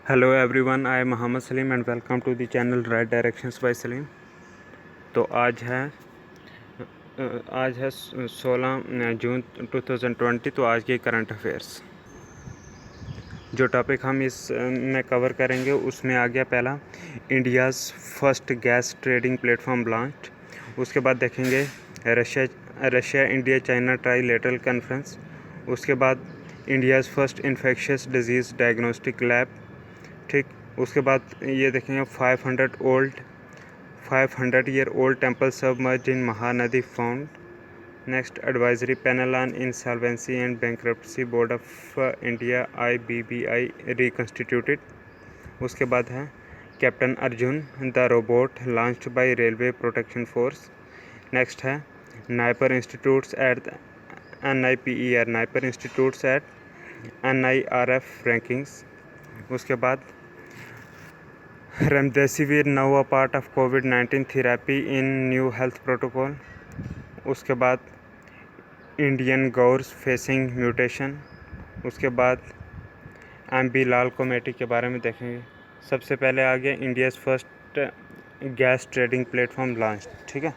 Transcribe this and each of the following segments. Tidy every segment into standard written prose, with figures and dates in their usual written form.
Hello everyone, I am Mohammed Salim and welcome to the channel right directions by Salim. तो आज है 16 जून 2020। तो आज के करंट अफेयर्स जो टॉपिक हम इस में कवर करेंगे उसमें आ गया पहला, India's first gas trading platform launch. उसके बाद देखेंगे Russia India China trilateral conference. उसके बाद India's first infectious disease diagnostic lab. ठीक, उसके बाद ये देखेंगे 500 year old temple submerged in Mahanadi found. Next, advisory panel on insolvency and bankruptcy board of India IBBI reconstituted. उसके बाद है captain Arjun the robot launched by railway protection force. Next है NIPER institutes at NIRF rankings. उसके बाद remdesivir now a part of COVID-19 therapy in new health protocol. उसके बाद Indian गौर्स facing mutation. उसके बाद MB लाल कमेटी के बारे में देखेंगे। सबसे पहले आ गया India's first gas trading platform launch. ठीक है,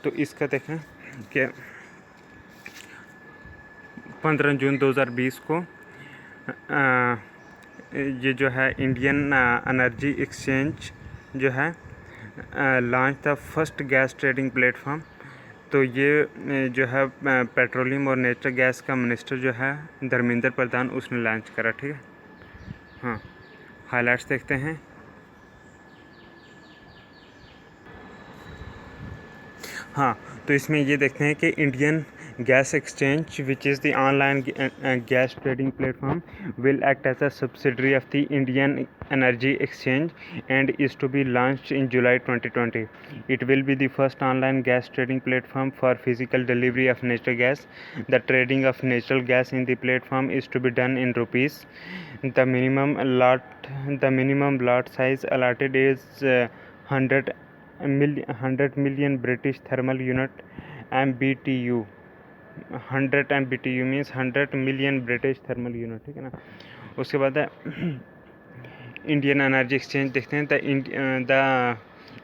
तो इसका देखें कि 15 जून 2020 को ये जो है इंडियन एनर्जी एक्सचेंज जो है लॉन्च था फर्स्ट गैस ट्रेडिंग प्लेटफॉर्म। तो ये जो है पेट्रोलियम और नेचुरल गैस का मिनिस्टर जो है धर्मेंद्र प्रधान, उसने लॉन्च करा। ठीक है, हाँ, हाइलाइट्स देखते हैं। हाँ, तो इसमें ये देखते हैं कि Indian gas exchange which is the online gas trading platform will act as a subsidiary of the Indian Energy Exchange and is to be launched in July 2020. It will be the first online gas trading platform for physical delivery of natural gas. The trading of natural gas in the platform is to be done in rupees. The minimum lot size allotted is 100 million British thermal unit MBTU. 100 MBTU means 100 million British thermal unit. ठीक है ना। उसके बाद Indian energy exchange देखते हैं। The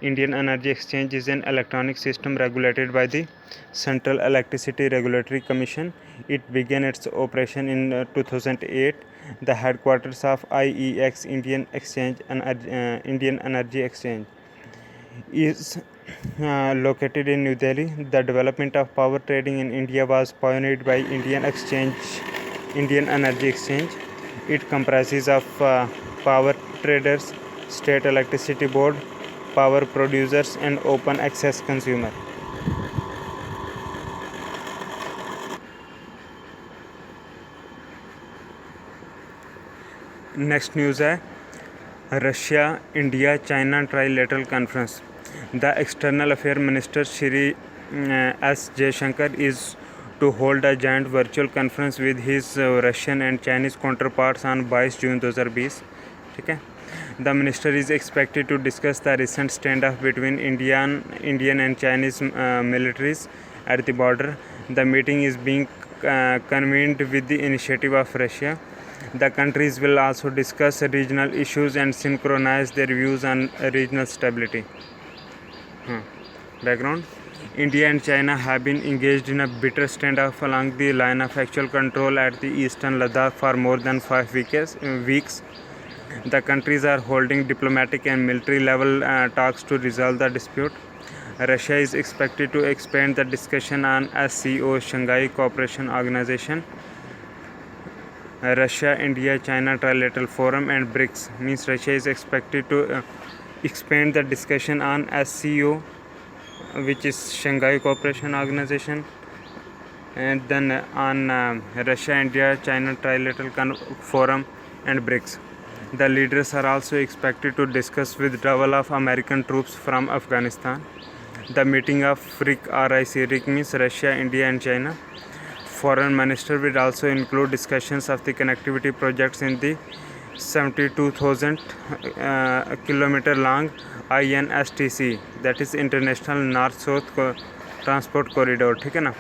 Indian energy exchange is an electronic system regulated by the central electricity regulatory commission. It began its operation in 2008। The headquarters of IEX Indian energy exchange is located in New Delhi. The development of power trading in India was pioneered by Indian Energy Exchange. It comprises of power traders, state electricity board, power producers and open access consumer. Next news है Russia India China trilateral conference. The external affair minister Shri S. Jaishankar is to hold a joint virtual conference with his Russian and Chinese counterparts on 22 जून 2020। ठीक है, the minister is expected to discuss the recent standoff between Indian and Chinese militaries at the border. The meeting is being convened with the initiative of Russia. The countries will also discuss regional issues and synchronize their views on regional stability. Background: India and China have been engaged in a bitter standoff along the line of actual control at the eastern Ladakh for more than 5 weeks. The countries are holding diplomatic and military level talks to resolve the dispute. Russia is expected to expand the discussion on SCO, Shanghai Cooperation Organization, Russia, India, China Trilateral Forum and BRICS. Means Russia is expected to expand the discussion on SCO, which is Shanghai Cooperation Organization, and then on Russia, India, China Trilateral Forum and BRICS. The leaders are also expected to discuss withdrawal of American troops from Afghanistan. The meeting of RIC means Russia, India and China. Foreign Minister will also include discussions of the connectivity projects in the 72,000 kilometer long INSTC, that is International North South Transport Corridor। ठीक है ना।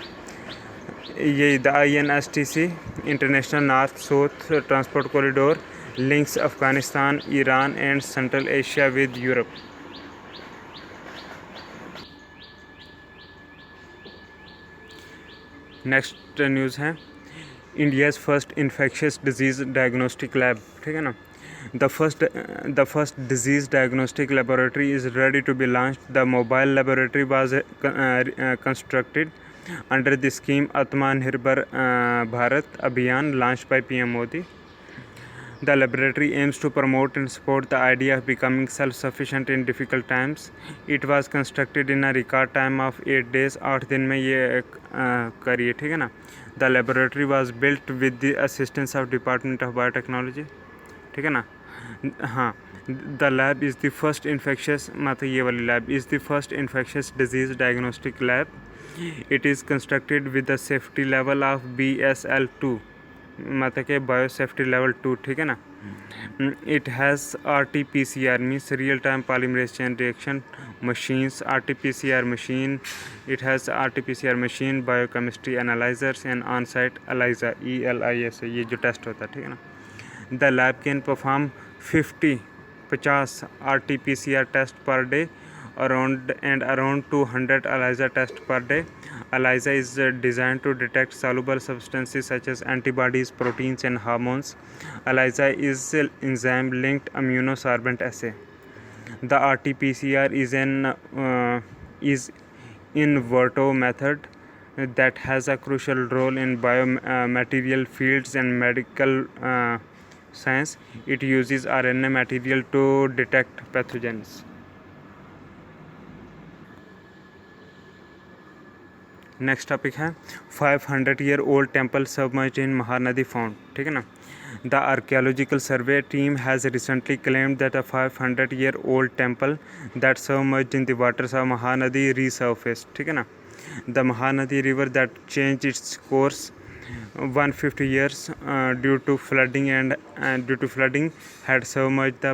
ये the INSTC international north south transport corridor links Afghanistan, Iran and Central Asia with Europe. Next news है India's first infectious disease diagnostic lab, ठीक है ना. The first disease diagnostic laboratory is ready to be launched. The mobile laboratory was constructed under the scheme Atmanirbhar Bharat Abhiyan launched by PM Modi. The laboratory aims to promote and support the idea of becoming self-sufficient in difficult times. It was constructed in a record time of 8 days. 8 दिन में ये करिए, ठीक है ना. The laboratory was built with the assistance of Department of Biotechnology, ठीक है ना. हाँ, the lab is the first infectious, मतलब ये वाली lab is the first infectious disease diagnostic lab. It is constructed with the safety level of BSL-2, मतलब के bio safety level 2, ठीक है ना. It has RT-PCR means real time polymerase chain reaction machines, RT-PCR machine. It has RT-PCR machine, biochemistry analysers and on site ELISA, ELISA, ये जो test होता है, ठीक है ना. The lab can perform 50 RT-PCR test per day around 200 ELISA tests per day. ELISA is designed to detect soluble substances such as antibodies, proteins, and hormones. ELISA is enzyme-linked immunosorbent assay. The RT-PCR is in vitro method that has a crucial role in biomaterial fields and medical science. It uses RNA material to detect pathogens. Next topic है 500-year-old temple submerged in Mahanadi found, ठीक है ना. The archaeological survey team has recently claimed that a 500-year-old temple that submerged in the waters of Mahanadi resurfaced, ठीक है ना. The Mahanadi river that change its course 150 years due to flooding had submerged the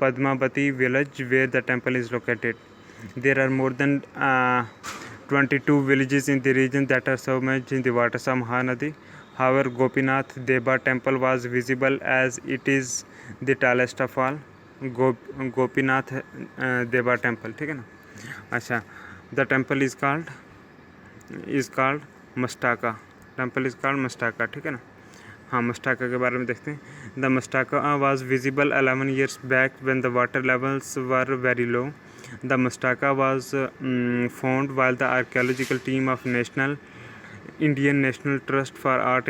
Padmavati village where the temple is located. There are more than 22 villages in the region that are submerged in the waters of Mahanadi. However, Gopinath Deba temple was visible as it is the tallest of all. Gopinath Deba temple, ठीक है ना. अच्छा, the temple is called Mastaka. Temple is called Mastaka, ठीक है ना. हाँ, मस्टाका के बारे में देखते हैं. द मस्टाका was visible 11 years back when the water levels were very low. The Mastaka was found while the archaeological team of Indian National Trust for Art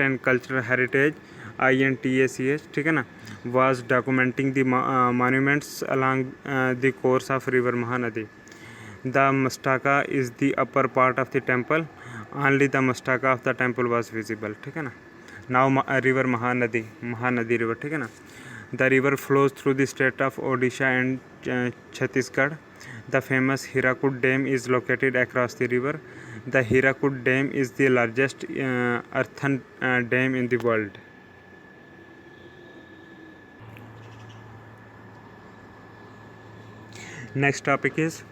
and Cultural Heritage INTACH, ठीक है ना, was documenting the monuments along the course of river Mahanadi. The Mastaka is the upper part of the temple. Only the Mastaka of the temple was visible, ठीक है ना. Now river Mahanadi river, ठीक है ना. The river flows through the state of Odisha and Chhattisgarh. The famous Hirakud Dam is located across the river. The Hirakud Dam is the largest earthen dam in the world. Next topic is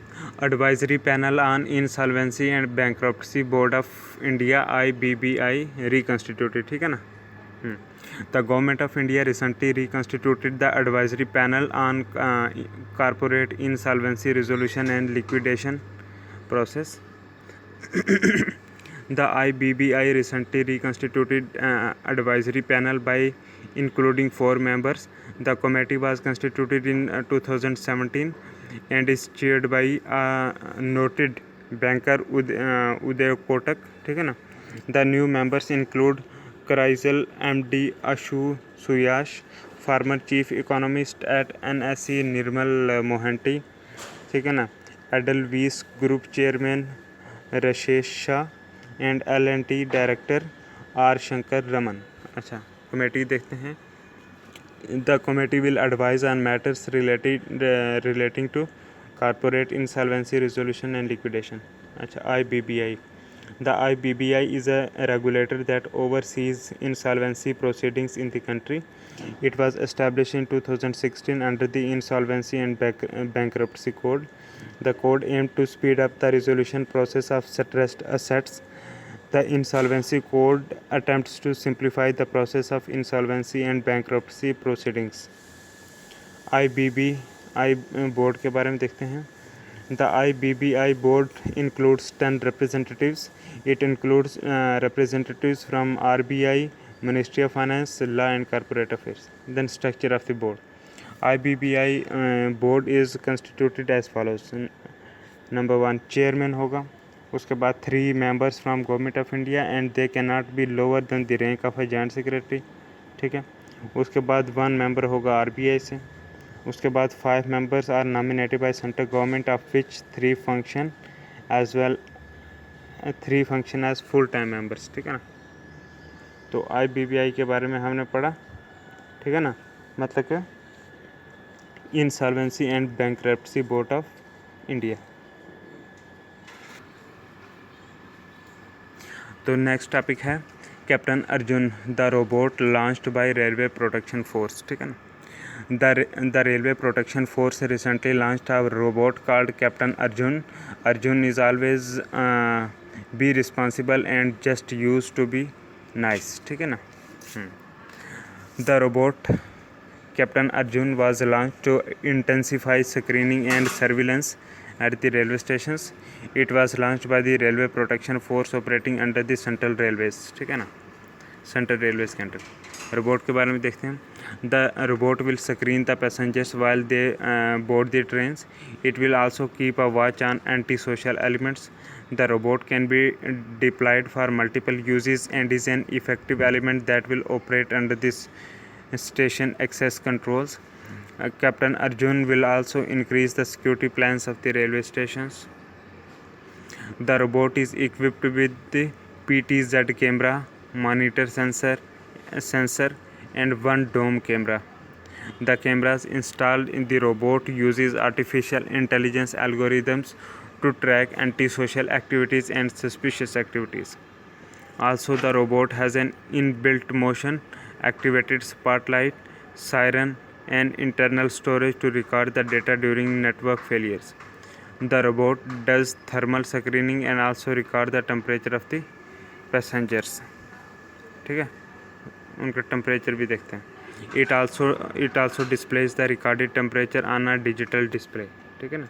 Advisory Panel on Insolvency and Bankruptcy Board of India IBBI reconstituted, ठीक है ना. The Government of India recently reconstituted the Advisory Panel on Corporate Insolvency Resolution and Liquidation Process. The IBBI recently reconstituted Advisory Panel by including 4 members. The committee was constituted in 2017 and is chaired by noted banker Uday Kotak, ठीक है ना. The new members include Chrysal MD Ashu Suyash, former chief economist at NSE Nirmal Mohanty, ठीक है ना. Edelweiss Group chairman Rashesh Shah and L&T director R Shankar Raman. अच्छा, committee देखते हैं. The committee will advise on matters relating to corporate insolvency resolution and liquidation. अच्छा, IBBI. The IBBI is a regulator that oversees insolvency proceedings in the country. It was established in 2016 under the Insolvency and Bankruptcy Code. The code aimed to speed up the resolution process of stressed assets. The Insolvency Code attempts to simplify the process of insolvency and bankruptcy proceedings. IBBI board के बारे में देखते हैं. The IBBI board includes 10 representatives. It includes representatives from RBI, Ministry of Finance, Law and Corporate Affairs. Then structure of the board. IBBI board is constituted as follows. Number 1, chairman होगा. उसके बाद 3 members from Government of India and they cannot be lower than the rank of a joint secretary. ठीक है. उसके बाद 1 member होगा RBI से. उसके बाद 5 members are nominated by central government of which 3 function as full time members. ठीक है ना. तो IBBI के बारे में हमने पढ़ा. ठीक है ना. मतलब कि insolvency and bankruptcy board of India. तो नेक्स्ट टॉपिक है captain Arjun the robot launched by railway protection force. ठीक है ना. The Railway Protection Force recently launched a robot called Captain Arjun. Arjun is always be responsible and just used to be nice. ठीक है ना. The robot Captain Arjun was launched to intensify screening and surveillance at the railway stations. It was launched by the Railway Protection Force operating under the Central Railways. ठीक है ना. Central railways के under. Robot के बारे में देखते हैं. The robot will screen the passengers while they board the trains. It will also keep a watch on antisocial elements. The robot can be deployed for multiple uses and is an effective element that will operate under this station access controls. Captain Arjun will also increase the security plans of the railway stations. The robot is equipped with the PTZ camera, monitor sensor and 1 dome camera. The cameras installed in the robot uses artificial intelligence algorithms to track antisocial activities and suspicious activities. Also, the robot has an inbuilt motion activated spotlight, siren and internal storage to record the data during network failures. The robot does thermal screening and also record the temperature of the passengers. ठीक है. उनका temperature भी देखते हैं. It also displays the recorded temperature on a digital display. ठीक है ना.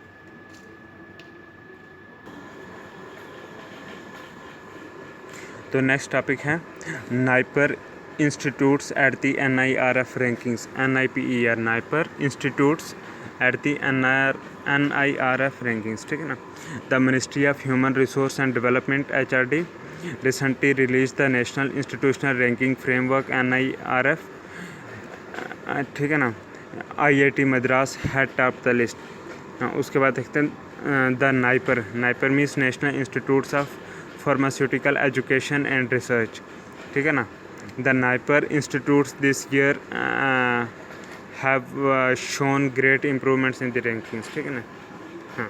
तो नेक्स्ट टॉपिक है NIPER institutes at the NIRF rankings. NIPER NIPER institutes at the NIRF rankings. ठीक है ना. The ministry of human resource and development HRD recently released the National Institutional Ranking Framework NIRF. ठीक है ना. IIT Madras had topped the list. उसके बाद देखते हैं the NIPER means national institutes of pharmaceutical education and research. ठीक है ना. The NIPER institutes this year have shown great improvements in the rankings. ठीक है ना. हाँ.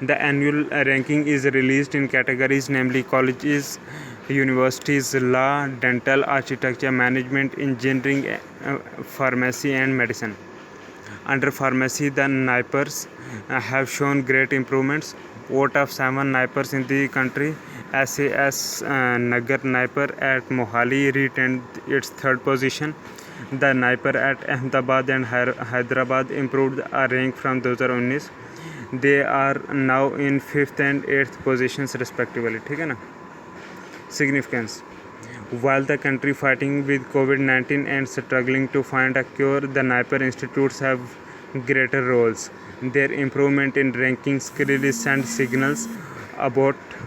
The annual ranking is released in categories namely colleges, universities, law, dental, architecture, management, engineering, pharmacy and medicine. Under pharmacy, the NIPERs have shown great improvements. Out of 7 NIPERs in the country, SAS Nagar NIPER at Mohali retained its 3rd position. The NIPER at Ahmedabad and Hyderabad improved a rank from 2019. They are now in 5th and 8th positions respectively. ठीक है ना. Significance. While the country fighting with COVID-19 and struggling to find a cure, the NIPER institutes have greater roles. Their improvement in rankings clearly send signals about